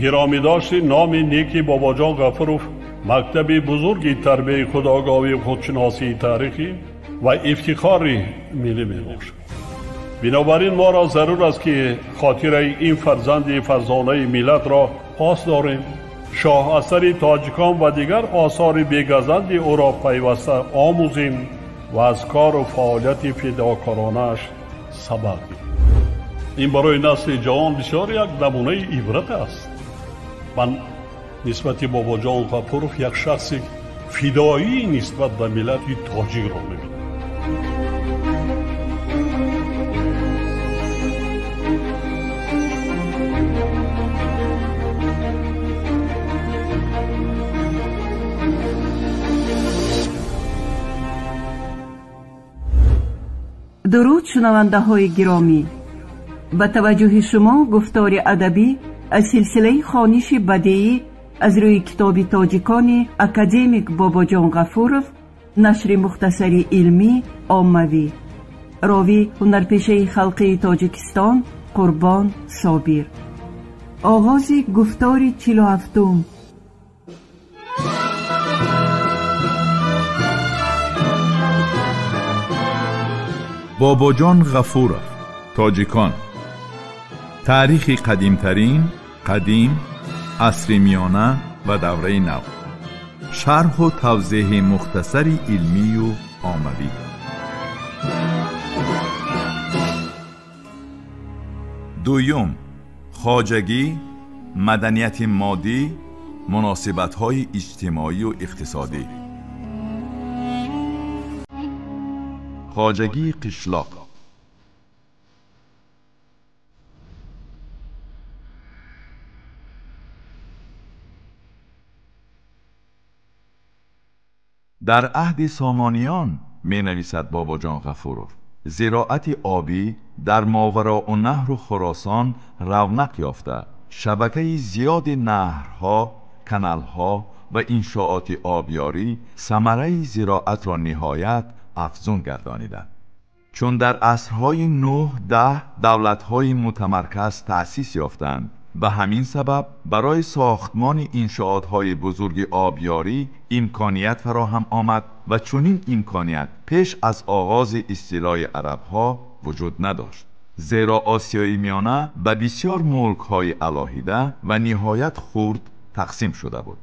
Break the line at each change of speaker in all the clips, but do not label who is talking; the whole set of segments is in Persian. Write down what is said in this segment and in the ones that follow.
گرامی داشت نام نیکی بابا جان غفورов مکتب بزرگی تربیت خودآگاهی و خودشناسی تاریخی و افتخار ملی میباشد. بنابراین ما را ضرور است که خاطر این فرزند فرزانه ملت را پاس داریم. شاه اثر تاجیکان و دیگر آثار بیگزند او را پیوسته آموزیم و از کار و فعالیت فداکارانش سبق بگیریم. این برای نسل جوان بسیار یک نمونه عبرت است. من نسبت بابا جان غفورов یک شخص فدایی نسبت به ملت تاجیک را می‌بینم.
درود شنونده های گرامی، با توجه شما گفتار ادبی از سلسله خوانش بدیعی از روی کتاب تاجیکان اکادمیک بابا جان غفورov، نشر مختصری علمی عاموی، راوی هنرپیشه خلقی تاجیکستان قربان صابر. آغاز گفتار 47.
بابا جان غفورov، تاجیکان. تاریخی قدیمترین، قدیم، عصر میانه و دوره نو. شرح و توضیح مختصری علمی و عاموی. دوم، خواجگی، مدنیت مادی، مناسبت‌های اجتماعی و اقتصادی. خواجگی قشلاق. در عهد سامانیان می نویسد بابا جان غفورov، زراعت آبی در ماوراءالنهر و خراسان رونق یافته، شبکه زیاد نهرها، کانالها و انشاءات آبیاری ثمره زراعت را نهایت افزون گردانیدند. چون در عصرهای 9-10 دولت‌های متمرکز تأسیس یافتند، به همین سبب برای ساختمان انشاءات‌های بزرگ آبیاری امکانیت فراهم آمد و چنین امکانیت پیش از آغاز استیلای عرب‌ها وجود نداشت، زیرا آسیای میانه به بسیار ملک‌های علاهیده و نهایت خرد تقسیم شده بود.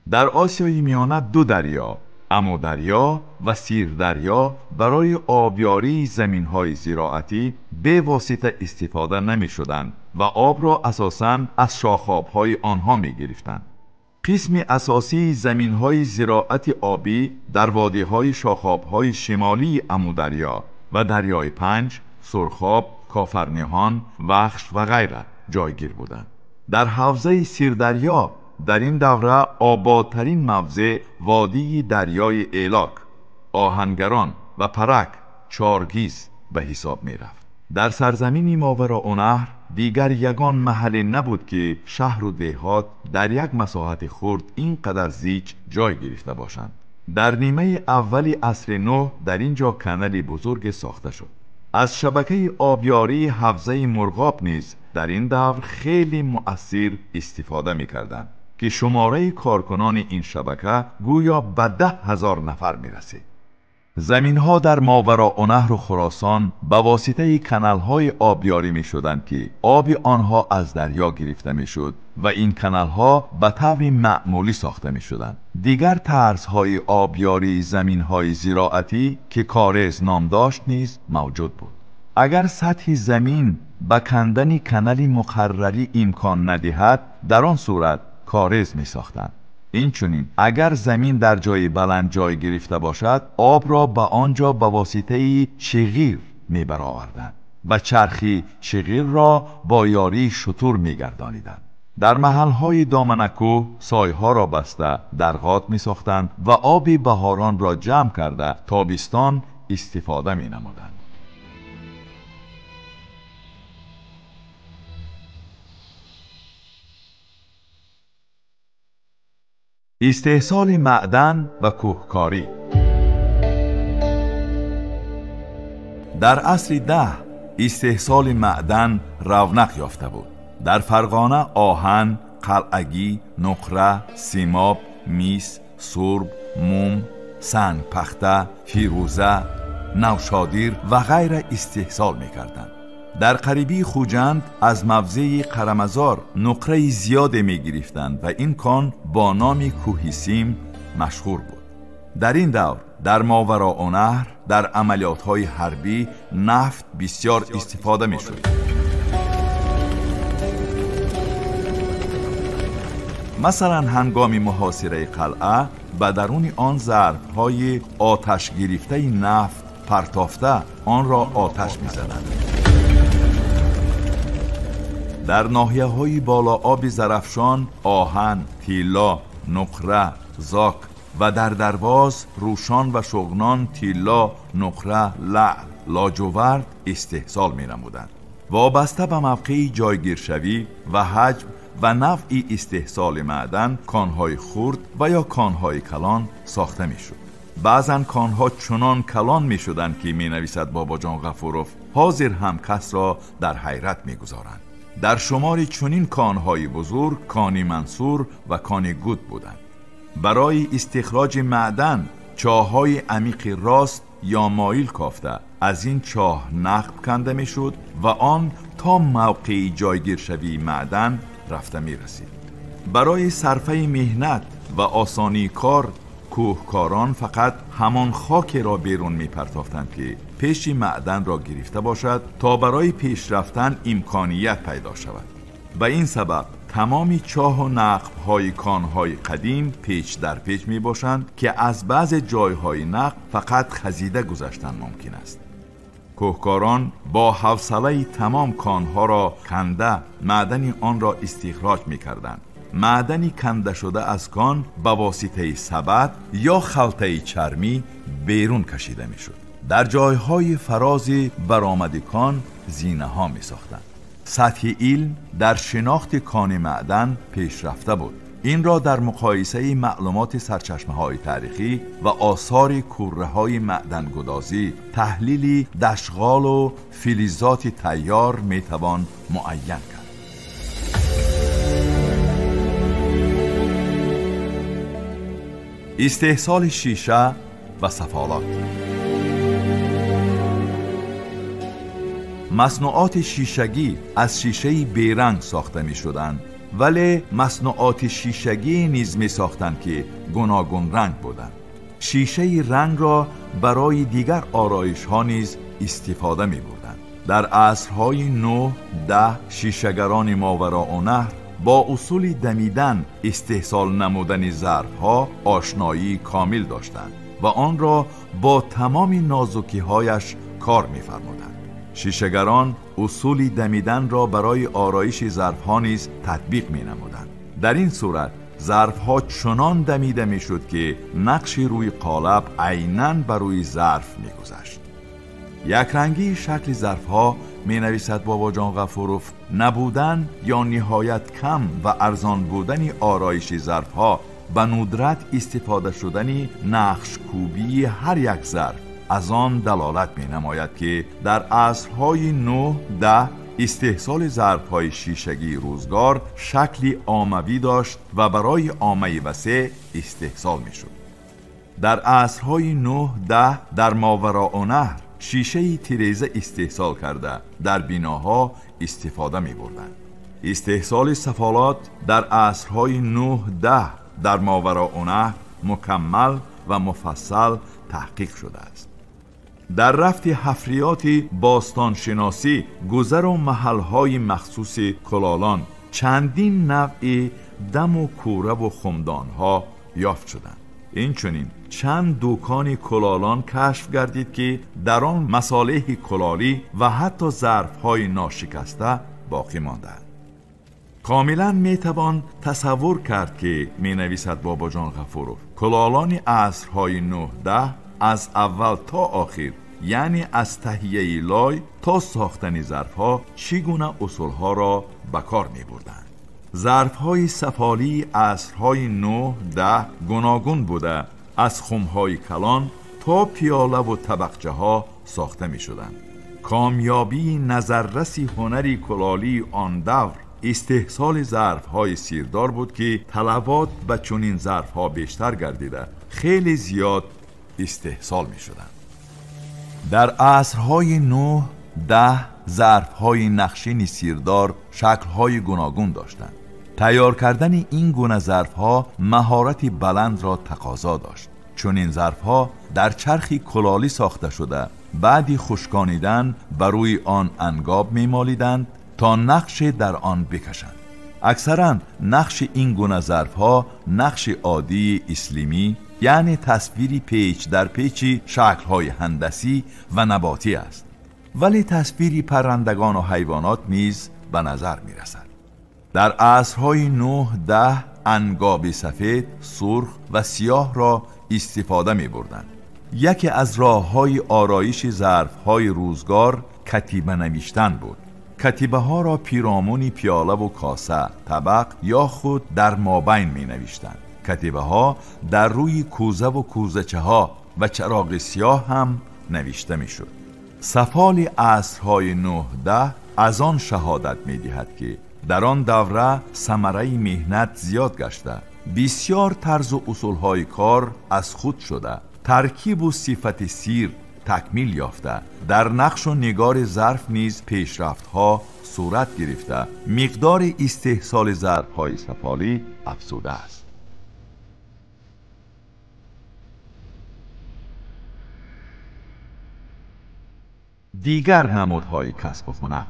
در آسیای میانه 2 دریا، امودریا و سیردریا، برای آبیاری زمین‌های زراعتی به واسطه استفاده نمی‌شدند و آب را اساساً از شاخاب‌های آنها می‌گرفتند. قسم اساسی زمین‌های زراعت آبی در وادی‌های شاخاب‌های شمالی امودریا و دریای پنج، سرخاب، کافرنهان، وخش و غیره جایگیر بودند. در حوزه سیردریا در این دوره آبادترین موضع وادی دریای ایلاک، آهنگران و پرک، چارگیز به حساب می رفت. در سرزمین ماوراءالنهر دیگر یگان محل نبود که شهر و دهات در یک مساحت خرد اینقدر زیچ جای گرفته باشند. در نیمه اولی عصر نو در اینجا کانال بزرگ ساخته شد. از شبکه آبیاری حوزه مرغاب نیز در این دور خیلی مؤثر استفاده می کردند که شماره کارکنان این شبکه گویا به 10,000 نفر می رسید. زمین ها در ماوراءالنهر و خراسان به واسطه کانال های آبیاری می شدند که آب آنها از دریا گرفته می شد و این کانال ها به طور معمولی ساخته می شدند. دیگر طرزهای آبیاری زمین های زراعتی که کارز نام داشت نیز موجود بود. اگر سطح زمین به کندن کانال مقرری امکان ندهد، در آن صورت کارز می ساختند. اینچنین اگر زمین در جای بلند جای گرفته باشد، آب را به آنجا به واسطه شغیر می برآوردند و چرخی شغیر را با یاری شتر می گردانیدند. در محلهای دامنکو سایها را بسته درغات می ساختند و آب بهاران را جمع کرده تابستان استفاده می نمودند. استحصال معدن و کوهکاری. در عصر 10 استحصال معدن رونق یافته بود. در فرغانه آهن، قلعگی، نقره، سیماب، میس، سرب، موم، سنگ پخته، فیروزه، نوشادیر و غیره استحصال می‌کردند. در قریبی خوجند از موضع قرمزار نقره زیاد می‌گرفتند و این کان با نام کوهیسیم مشهور بود. در این دور در ماوراءالنهر در عملیات‌های حربی نفت بسیار استفاده می‌شد. مثلا هنگام محاصره قلعه به درون آن ظرف‌های آتش گرفته نفت پرتافته آن را آتش می‌زدند. در ناحیه‌های بالا آب زرافشان آهن، طلا، نقره، زاک و در درواز روشان و شغنان طلا، نقره، لعل، لاجورد استحصال می‌نمودند. وابسته به موقع جایگیرشوی و حجم و نوع استحصال معدن کانهای خرد و یا کانهای کلان ساخته میشد. بعضن کانها چنان کلان میشدند که مینویسد باباجان غفوروف حاضر هم کس را در حیرت میگذارند. در شمار چنین کانهای بزرگ کانی منصور و کانی گود بودند. برای استخراج معدن چاه‌های عمیق راست یا مایل کافته از این چاه نقب کنده میشد و آن تا موقع جایگیرشوی معدن رفته می رسید. برای صرفه مهنت و آسانی کار کوهکاران فقط همان خاک را بیرون می پرتافتند که پیش معدن را گرفته باشد تا برای پیش رفتن امکانیت پیدا شود. به این سبب تمامی چاه و نقب های کانهای قدیم پیچ در پیچ می باشند که از بعض جایهای نقب فقط خزیده گذشتن ممکن است. کوهکاران با حوصله تمام کانها را کنده معدن آن را استخراج می کردند. معدنی کنده شده از کان به واسطه سبد یا خلطه چرمی بیرون کشیده می شد. در جایهای فراز برآمد کان زینه ها می ساختند. سطح علم در شناخت کان معدن پیشرفته بود. این را در مقایسه معلومات سرچشمه‌های تاریخی و آثار کوره‌های معدن‌گدازی، تحلیل دشغال و فلزات تیار میتوان معین کرد. استحصال شیشه و سفالات. مصنوعات شیشگی از شیشه بیرنگ ساخته می شدند، ولی مصنوعات شیشگی نیز می ساختند که گوناگون رنگ بودند. شیشه رنگ را برای دیگر آرایش ها نیز استفاده می بردند. در عصرهای 9-10 شیشه‌گران ماوراءالنهر با اصول دمیدن استحصال نمودن ظرف ها آشنایی کامل داشتند و آن را با تمام نازکی هایش کار می فرمودند. شیشه‌گران اصول دمیدن را برای آرایش ظرف‌ها نیز تطبیق می‌نمودند. در این صورت ظرف‌ها چنان دمیده می‌شد که نقش روی قالب عیناً بر روی ظرف می‌گذشت. یک رنگی شکل ظرف‌ها می‌نویسد باباجان غفوروف نبودن یا نهایت کم و ارزان بودن آرایش ظرف‌ها به ندرت استفاده شدن نقش کوبی هر یک ظرف از آن دلالت می نماید که در عصرهای 9-10 استحصال ظرف‌های شیشگی روزگار شکلی عاموی داشت و برای عامه وسیع استحصال می شد. در عصرهای 9-10 در ماوراءالنهر شیشه تیریزه استحصال کرده در بناها استفاده می بردند. استحصال سفالات در عصرهای 9-10 در ماوراءالنهر مکمل و مفصل تحقیق شده است. در رفت حفریات باستانشناسی گذر و محلهای مخصوص کلالان چندین نوع دم و کوره و خمدانها یافت شدند. این چنین چند دکان کلالان کشف گردید که در آن مصالح کلالی و حتی ظرفهای ناشکسته باقی ماندند. کاملا میتوان تصور کرد که مینویسد باباجان غفوروف کلالان عصرهای 9-10 از اول تا آخر یعنی از تهیه لای تا ساختن ظرفها چگونه اصولها را به کار می بردند. ظرفهای سفالی عصرهای 9-10 گوناگون بوده از خمهای کلان تا پیاله و طبقچه ها ساخته می شدند. کامیابی نظررسی هنری کلالی آن دور استحصال ظرف‌های سیردار بود که طلبات به چنین ظرف‌ها بیشتر گردیده خیلی زیاد استحصال می‌شدند. در عصرهای 9 10 ظرف‌های نقشین سیردار شکل‌های گوناگون داشتند. تیار کردن این گونه ظرف‌ها مهارت بلند را تقاضا داشت، چون این ظرف‌ها در چرخی کلالی ساخته شده بعدی خشکانیدن بر روی آن انگاب می‌مالیدند تا نقش در آن بکشند. اکثراً نقش این گونه ظرف‌ها نقش عادی اسلیمی، یعنی تصویری پیچ در پیچی شکل‌های هندسی و نباتی است، ولی تصویری پرندگان و حیوانات نیز به نظر می‌رسد. در عصرهای 9 10 انگاب سفید، سرخ و سیاه را استفاده می‌بردند. یکی از راه‌های آرایش ظرف‌های روزگار کتیبه نوشتن بود. کتیبه ها را پیرامونی پیاله و کاسه، طبق یا خود در مابین می‌نوشتند. کتیبه ها در روی کوزه و کوزچه ها و چراغ سیاه هم نوشته می‌شد. سفال عصرهای 9 10 از آن شهادت می‌دهد که در آن دوره ثمره مهنت زیاد گشته، بسیار طرز و اصولهای کار از خود شده، ترکیب و صفت سیر تکمیل یافته، در نقش و نگار ظرف نیز پیشرفت‌ها صورت گرفته، مقدار استحصال ظرف‌های سفالی افزوده است. دیگر نمودهای کسب و هنر.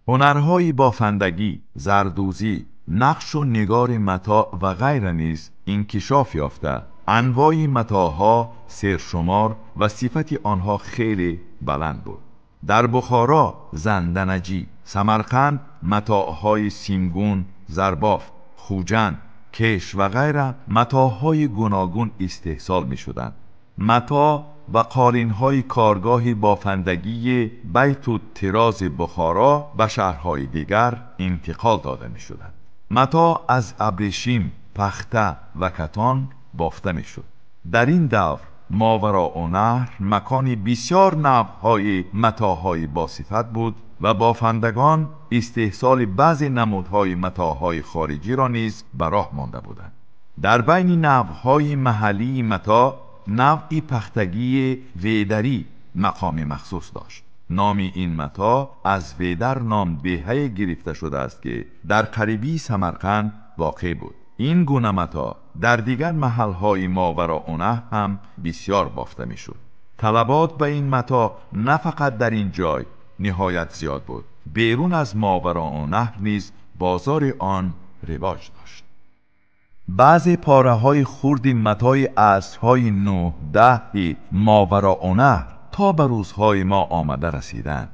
هنرهای بافندگی، زردوزی، نقش و نگار متاع و غیره نیز انکشاف یافته. انواع متاعها سرشمار و صفت آنها خیلی بلند بود. در بخارا، زندنجی، سمرقند متاعهای سیمگون، زرباف، خوجند، کش و غیره متاعهای گوناگون استحصال می شدند. متاع و قالین‌های کارگاه بافندگی بیت و طراز بخارا به شهرهای دیگر انتقال داده می شدند. متاع از ابریشم، پخته و کتان بافته می شد. در این دور ماوراءالنهر مکانی بسیار نوع‌های متاعهای باصفت بود و بافندگان استحصال بعضی نمودهای متاعهای خارجی را نیز به راه مانده بودند. در بین نوع‌های محلی متاع نوعی پختگی ویدری مقام مخصوص داشت. نام این متاع از ویدر نام بهره گرفته شده است که در قریبی سمرقند واقع بود. این گونه متاع در دیگر محل‌های ماوراءالنهر هم بسیار بافته می‌شد. طلبات به این متاع نه فقط در این جای نهایت زیاد بود، بیرون از ماوراءالنهر نیز بازار آن رواج داشت. بعضی پاره‌های خرد متاع عصرهای 9 10 ماوراءالنهر تا به روزهای ما آمده رسیدند.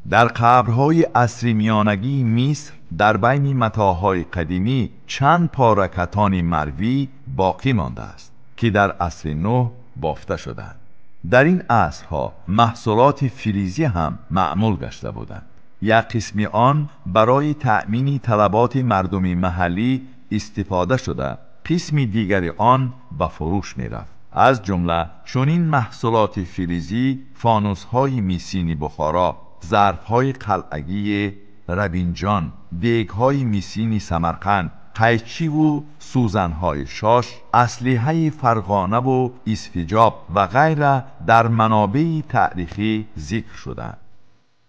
در قبرهای عصر میانگی مصر در بین متاعهای قدیمی چند پاره کتان مروی باقی مانده است که در عصر 9 بافته شدند. در این عصرها محصولات فلزی هم معمول گشته بودند. یک قسمی آن برای تأمین طلبات مردم محلی استفاده شده، قسمی دیگر آن به فروش می رفت. از جمله چنین محصولات فلزی فانوس‌های میسینی بخارا، ظرف‌های قلعگی ربینجان، دیگ‌های میسینی سمرقند، قیچی و سوزن‌های شاش، اسلحه فرغانه و اسفجاب و غیره در منابع تاریخی ذکر شدند.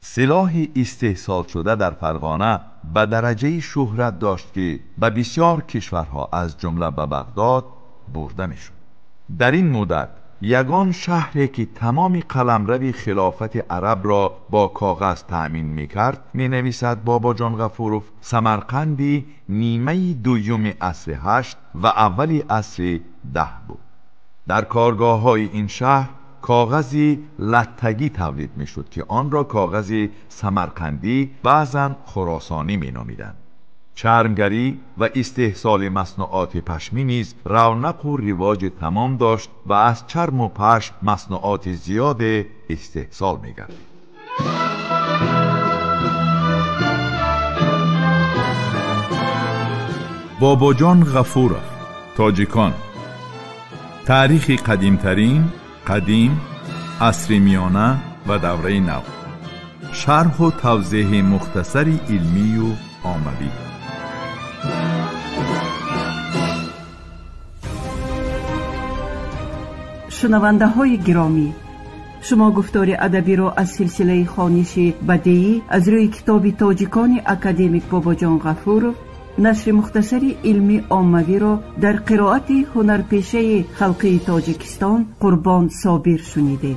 سلاح استحصال شده در فرغانه به درجه شهرت داشت که به بسیار کشورها از جمله به بغداد برده میشد. در این مدت یگان شهری که تمام قلمرو خلافت عرب را با کاغذ تأمین میکرد، می نویسد بابا جان غفورов، سمرقندی نیمه دوم عصر 8 و اولی عصر 10 بود. در کارگاه های این شهر کاغذی لطگی تولید می شد که آن را کاغذی سمرقندی بعضاً خراسانی می نامیدند. چرمگری و استحصال مصنوعات پشمی نیز رونق و رواج تمام داشت و از چرم و پشم مصنوعات زیاد استحصال می گردید. بابا جان غفورov، تاجیکان. تاریخ قدیمترین، قدیم، عصر میانه و دوره نو. شرح و توضیح مختصری علمی و عملی.
شنونده های گرامی، شما گفتار ادبی را از سلسله خوانش بدیعی از روی کتاب تاجیکان اکادمیک باباجان غفورов نشر مختصری علمی عاموی را در قرائت هنرپیشه خلقی تاجیکستان قربان صابر شنیدید.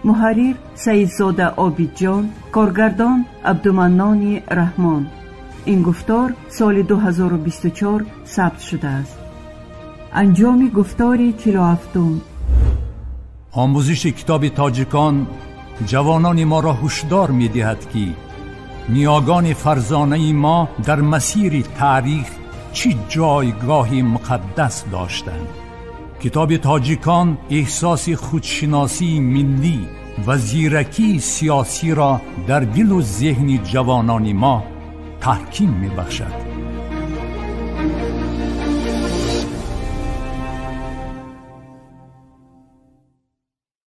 محرر سیدزاده عابدجان، کارگردان عبدالمنان رحمان. این گفتار سال 2024 ثبت شده است. انجام گفتار 47.
آموزش کتاب تاجیکان جوانان ما را هشدار می دهد که نیاگان فرزانه ما در مسیر تاریخ چه جایگاهی مقدس داشتند. کتاب تاجیکان احساس خودشناسی ملی و زیرکی سیاسی را در دل و ذهن جوانان ما تحکیم می بخشد.